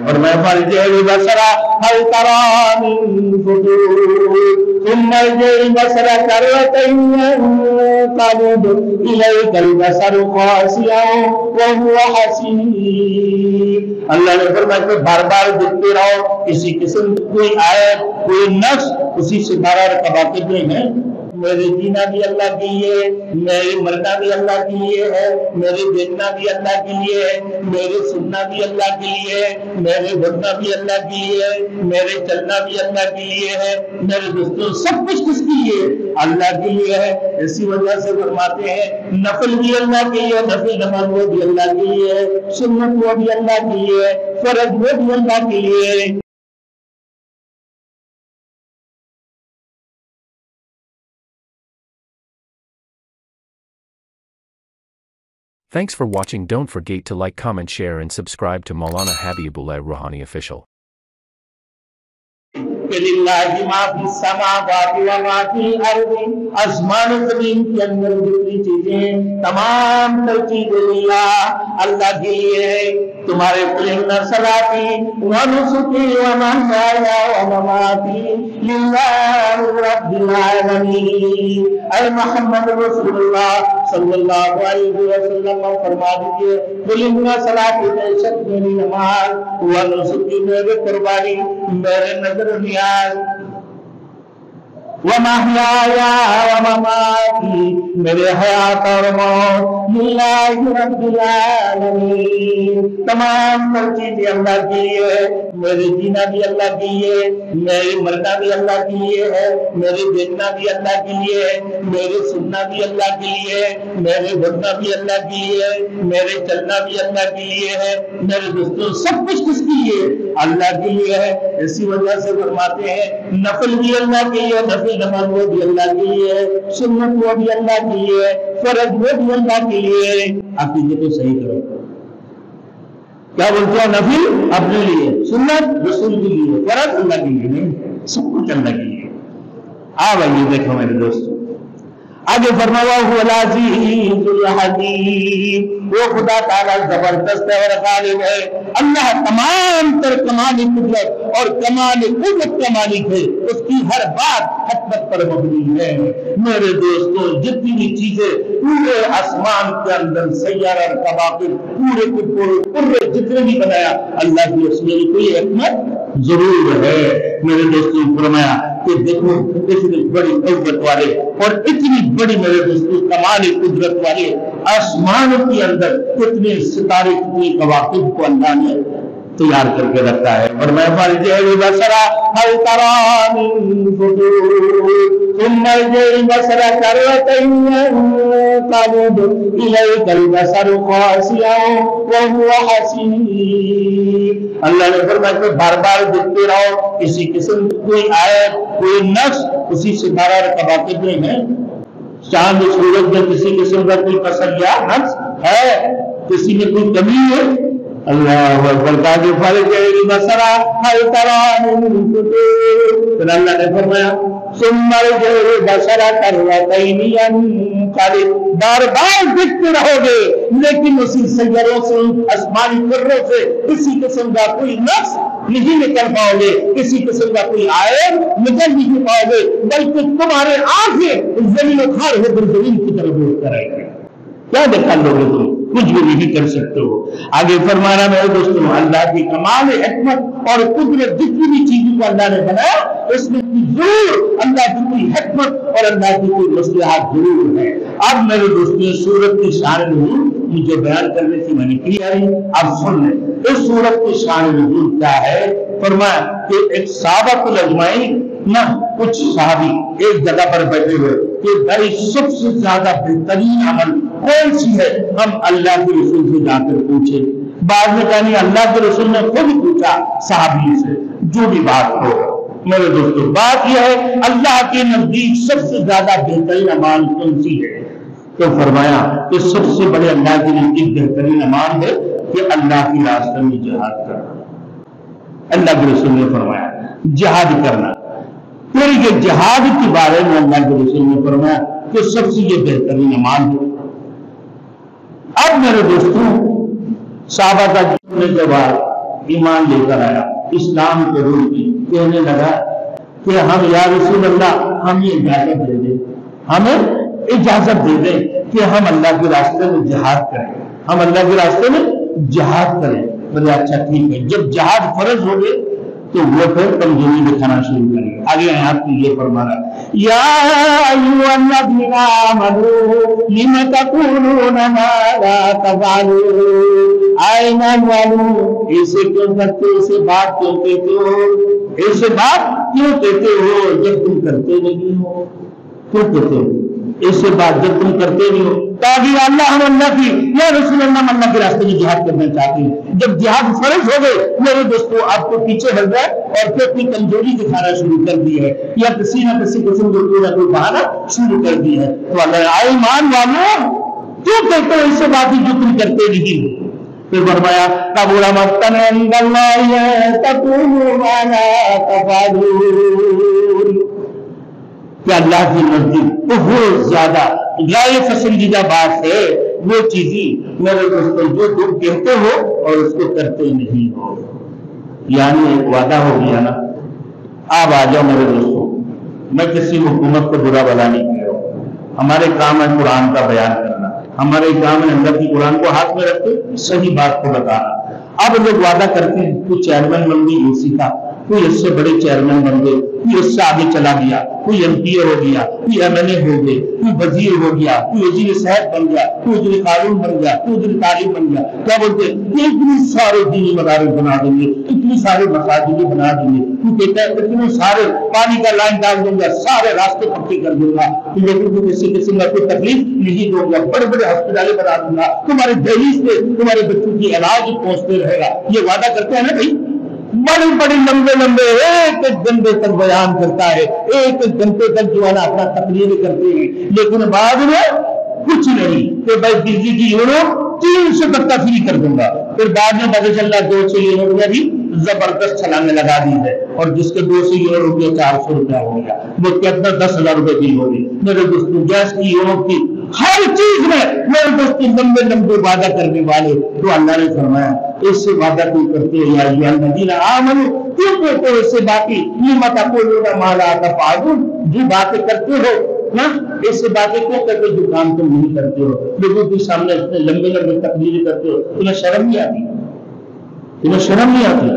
فرمایا فارجع البصر هل ترى من فطور ثم ارجع البصر كرتين ينقلب إليك البصر خاسئا وهو حسير. اللہ نے فرمایا کہ بار بار دیکھتے رہو کسی قسم کوئی آیت کوئی نقص اسی سے بار کا واقف نہیں ہے. میرے جینا بھی اللہ کے لیے ہے، میرے مرنا بھی اللہ کے لیے ہے، میرے دیکھنا بھی اللہ کے لیے ہے، میرے سننا بھی اللہ کے لیے ہے، میرے بولنا بھی اللہ کے لیے ہے، میرے چلنا بھی اللہ کے لیے ہے. میرے دوستوں سب کچھ کس کے لیے اللہ کے لیے ہے. اسی وجہ سے فرماتے ہیں نفل بھی اللہ کے لیے، نفل نماز وہ بھی اللہ کے لیے ہے، سنت وہ بھی اللہ کے لیے ہے، فرض وہ بھی اللہ کے لیے ہے. Thanks for watching. Don't forget to like, comment, share and subscribe to Maulana Habibullah Ruhani Official. للہ ما فی السماوات و ما فی الارض، آسمان و زمین کے اندر جتنی چیزیں تمام تر چیزیں للہ اللہ کے لیے ہے. تمہارے قلنا صلاتی و نسکی و محیایا و مماتی للہ رب العالمین. اے محمد رسول اللہ صلی اللہ علیہ وسلم فرما دیجئے قلنا صلاتی بے شک میری نماز و نسکی میرے قربانی میرے نظر نیاز ومحیایا ومماتی میرے حیات اور موت للہ رب العالمین. تمام تر چیزیں اللہ کے لیے ہے. میرے جینا بھی اللہ کے لیے ہے، میرے مرنا بھی اللہ کے لیے ہے، میرے دیکھنا بھی اللہ کے لیے ہے، میرے سننا بھی اللہ کے لیے ہے، میرے بولنا بھی اللہ کے لیے ہے، میرے چلنا بھی اللہ کے لیے ہے. میرے دوستوں سب کچھ کس کے لیے اللہ کے لیے ہے. اسی وجہ سے فرماتے ہیں نفل بھی اللہ کے لیے، نفل نماز وہ بھی اللہ کے لیے ہے، سنت وہ بھی اللہ کے لیے ہے، فرض وہ بھی اللہ کے لیے ہے. عقیدے کو صحیح کرو. کیا بولتے ہیں نفل اپنے لیے، سنت رسول کے لیے، فرض اللہ کے لیے نہیں، سب کچھ اللہ کے لیے. آئیے دیکھو میرے دوستو آگے فرمایا هو العزیز الحکیم. وہ خدا تعالیٰ زبردست ہے اور غالب ہے. اللہ تمام تر کمال قدرت اور کمال قدرت کا مالک ہے. اس کی ہر بات حکمت پر مبنی ہے. میرے دوستو جتنی بھی چیزیں پورے آسمان کے اندر سیارہ اور کواکب پورے کے پورے جتنے بھی بنایا اللہ کی اس میں کوئی حکمت ضرور ہے. میرے دوستوں فرمایا کہ دیکھو اتنی بڑی قوت والے اور اتنی بڑی میرے دوستوں کمال قدرت والے آسمان کے اندر کتنے ستارے کتنے کواکب کو اللہ نے تیار کر کے رکھا ہے. اور میں فارجع البصر هل ترى من فطور ثم ارجع البصر كرتين ينقلب إليك البصر خاسئا وهو حسير. اللہ نے فرمایا کہ بار بار دیکھتے رہو کسی قسم کوئی آیت کوئی نقص اسی سے بار کا واقف نہیں ہے. چاند سورج میں کسی قسم کا کوئی قصر یا نقص ہے، کسی میں کوئی کمی ہے. اللہ اکبر. کہ فارجع البصر هل ترى من فطور. پھر اللہ نے فرمایا ثم ارجع البصر كرتين ينقلب. بار بار دیکھتے رہو گے لیکن اسی سیاروں سے آسمانی کروں سے کسی قسم کا کوئی نقص نہیں نکل پاؤ گے، کسی قسم کا کوئی آیت نکل نہیں پاؤ گے، بلکہ تمہارے آنکھیں زمین و خار ہو کر زمین کی طرف رخ کریں گے. کیا دیکھا لوگے تم؟ کچھ بھی نہیں کر سکتے ہو. آگے فرمانا میرے دوستوں اللہ کی کمال حکمت اور قدرت جتنی بھی چیزوں کو اللہ نے بنایا اس میں ضرور اللہ کی کوئی حکمت اور اللہ کی کوئی مصلحات ضرور ہے. اب میرے دوستوں سورت کی شان نزول مجھے بیان کرنے کی میں نے کیا ہے. اب سن لیں اس سورت کی شان نزول کیا ہے. فرمایا کہ ایک صحابہ اجمعین نہ کچھ صحابی ایک جگہ پر بیٹھے ہوئے کہ بھائی سب سے زیادہ بہترین عمل کون سی ہے، ہم اللہ کے رسول سے جا کر پوچھے. بعد میں کہانی اللہ کے رسول نے خود پوچھا صحابی سے جو بھی بات ہو. میرے دوستو بات یہ ہے اللہ کے نزدیک سب سے زیادہ بہترین اعمال کون سی ہے. تو فرمایا کہ سب سے بڑے اللہ کے نزدیک بہترین اعمال ہے کہ اللہ کی راستے میں جہاد کرنا. اللہ کے رسول نے فرمایا جہاد کرنا. پھر یہ جہاد کے بارے میں اللہ کے رسول نے فرمایا کہ سب سے یہ بہترین اعمال ہے. اب میرے دوستوں صحابہ کا جواب ایمان لے کر آیا، اسلام قبول کی، کہنے لگا کہ ہم یا رسول اللہ ہم یہ اجازت دے دیں، ہمیں اجازت دے دیں کہ ہم اللہ کے راستے میں جہاد کریں، ہم اللہ کے راستے میں جہاد کریں۔ بولے اچھا ٹھیک ہے، جب جہاد فرض ہو گئے تو وہ پھر کمزوری دکھانا شروع کریں گے۔ آگے آیات میں یہ فرمانا یا ایھا الذین آمنوا لم تقولون ما لا تفعلون، اے ایمان والو ایسے کیوں کرتے ہو، ایسے بات کیوں کہتے ہو، ایسے بات کیوں کہتے ہو جب تم کرتے نہیں ہو، کیوں کہتے ہو ایسے بات جب تم کرتے نہیں ہو؟ تاکہ اللہ ہم اللہ کی یا رسول اللہ ہم اللہ کے راستے میں جہاد کرنا چاہتے ہیں، جب جہاد فرض ہو گئے میرے دوستوں آپ کو پیچھے ہٹ گئے اور پھر اپنی کمزوری دکھانا شروع کر دی ہے، یا کسی نہ کسی قسم کو کوئی نہ کوئی بہانا شروع کر دی ہے۔ تو اللہ اے ایمان والو کیوں کہتے ہو ایسے بات جو تم کرتے نہیں ہو؟ پھر فرمایا کبر مقتا عند اللہ تقولوا ما لا تفعلون، کہ اللہ کی نزدیک بہت زیادہ غیر پسندیدہ بات ہے وہ چیزیں میرے دوستوں جو تم کہتے ہو اور اس کو کرتے نہیں ہو۔ یعنی ایک وعدہ ہو گیا نا، آپ آ جاؤ میرے دوستوں، میں کسی حکومت کو برا بلا نہیں کہہ رہا ہوں، ہمارے کام ہے قرآن کا بیان کرنا، ہمارے کام ہے اللہ کی قرآن کو ہاتھ میں رکھتے صحیح بات کو بتانا۔ اب لوگ وعدہ کرتے ہیں کوئی چیئرمین بن گئی اسی کا، کوئی اس سے بڑے چیئرمین بن گئے، کوئی اس سے آگے چلا گیا، کوئی ایم پی اے ہو گیا، کوئی ایم ایل اے ہو گئے، کوئی وزیر ہو گیا، کوئی وزیر صحت بن گیا، کوئی وزیر قانون بن گیا، کوئی وزیر تعلیم بن گیا۔ کیا بولتے ہیں اتنے سارے دینی مدارس بنا دیں گے، اتنے سارے مساجد بنا دیں گے، کوئی کہتا ہے اتنے سارے پانی کا لائن ڈال دوں گا، سارے راستے پکے کر دوں گا، لیکن کو کسی قسم کا کوئی تکلیف نہیں دوں گا، بڑے بڑے ہسپتالیں بنا دوں گا، تمہارے دہلیز پہ تمہارے بچوں کی علاج پہنچتے رہے گا۔ یہ وعدہ کرتے ہیں نا بھائی، بڑی بڑی لمبے لمبے ایک ایک گھنٹے تک بیان کرتا ہے، ایک ایک گھنٹے تک جو ہے نا اپنا تقریر کرتے ہیں، لیکن بعد میں کچھ نہیں کہ بھائی بجلی کی یونٹ 300 تک کا فری کر دوں گا، پھر بعد میں پتہ چل رہا 200 یونٹ میں بھی زبردست چھلانگیں لگا دی ہے، اور جس کے 200 یونٹ ہو گیا 400 روپیہ ہو گیا، وہ کتنا 10,000 روپے بل ہو گئی۔ میرے دوستوں گیس کی یونٹ کی ہر چیز میں میرے دوستوں لمبے لمبے وعدہ کرنے والے، تو اللہ نے فرمایا اس سے وعدہ کوئی کرتے ہیں یا ایھا الذین آمنوا کیوں کہتے ہو ایسے باتیں، لم تقولون ما لا تفعلون، جو باتیں کرتے ہو نا ایسے باتیں کیوں کرتے جو کام تم نہیں کرتے ہو، لوگوں کے سامنے اتنے لمبے لمبے تقریریں کرتے ہو، تمہیں شرم نہیں آتی؟ تمہیں شرم نہیں آتی؟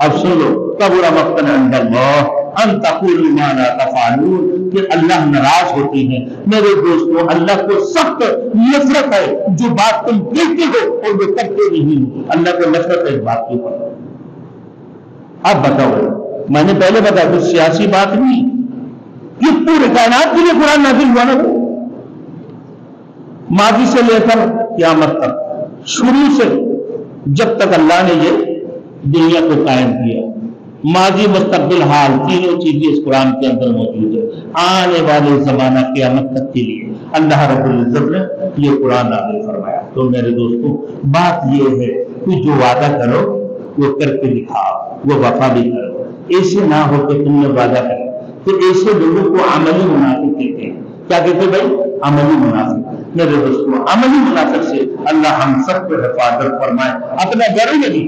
اب سن لو کبر مقتا عند اللہ ان تقولوا ما لا تفعلون، کہ اللہ ناراض ہوتے ہیں میرے دوستوں، اللہ کو سخت نفرت ہے جو بات تم کہتے ہو اور وہ کرتے نہیں ہو، اللہ کو نفرت ہے اس بات کے اوپر۔ اب بتاؤ، میں نے پہلے بتایا کوئی سیاسی بات نہیں، یہ پورے کائنات کے لیے قرآن نازل ہوا نا، ماضی سے لے کر قیامت تک، شروع سے جب تک اللہ نے یہ دنیا کو قائم کیا، ماضی مستقبل حال تینوں چیزیں اس قرآن کے اندر موجود ہے۔ آنے والے زمانہ قیامت تک کے لیے اللہ رب العزت نے یہ قرآن نازل فرمایا۔ تو میرے دوستوں بات یہ ہے کہ جو وعدہ کرو وہ کر کے دکھاؤ، وہ وفا بھی کرو، ایسے نہ ہو کہ تم نے وعدہ کرا تو ایسے لوگوں کو عملی منافق کہتے ہیں۔ کیا کہتے ہیں بھائی؟ عملی منافق۔ میرے دوستوں عملی منافق سے اللہ ہم سب کو حفاظت فرمائے، اپنے گھروں میں بھی،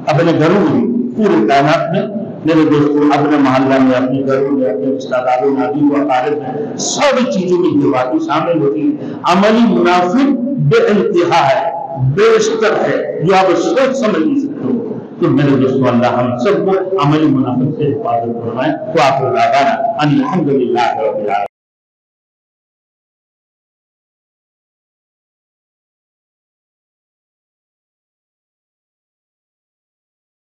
اپنے گھروں میں بھی، پورے کائنات میں میرے دوستوں، اپنے محلہ میں، اپنے گھروں میں، اپنے رشتہ داروں میں، عزیز و اقارب میں، سب چیزوں میں یہ باتیں شامل ہوتی ہیں۔ عملی منافق بے انتہا ہے، بے شتر ہے، جو آپ سوچ سمجھ نہیں سکتے ہو۔ تو میرے دوستوں اللہ ہم سب کو عملی منافق سے حفاظت فرمائے۔ تو آپ کو الحمدللہ رب العالمین۔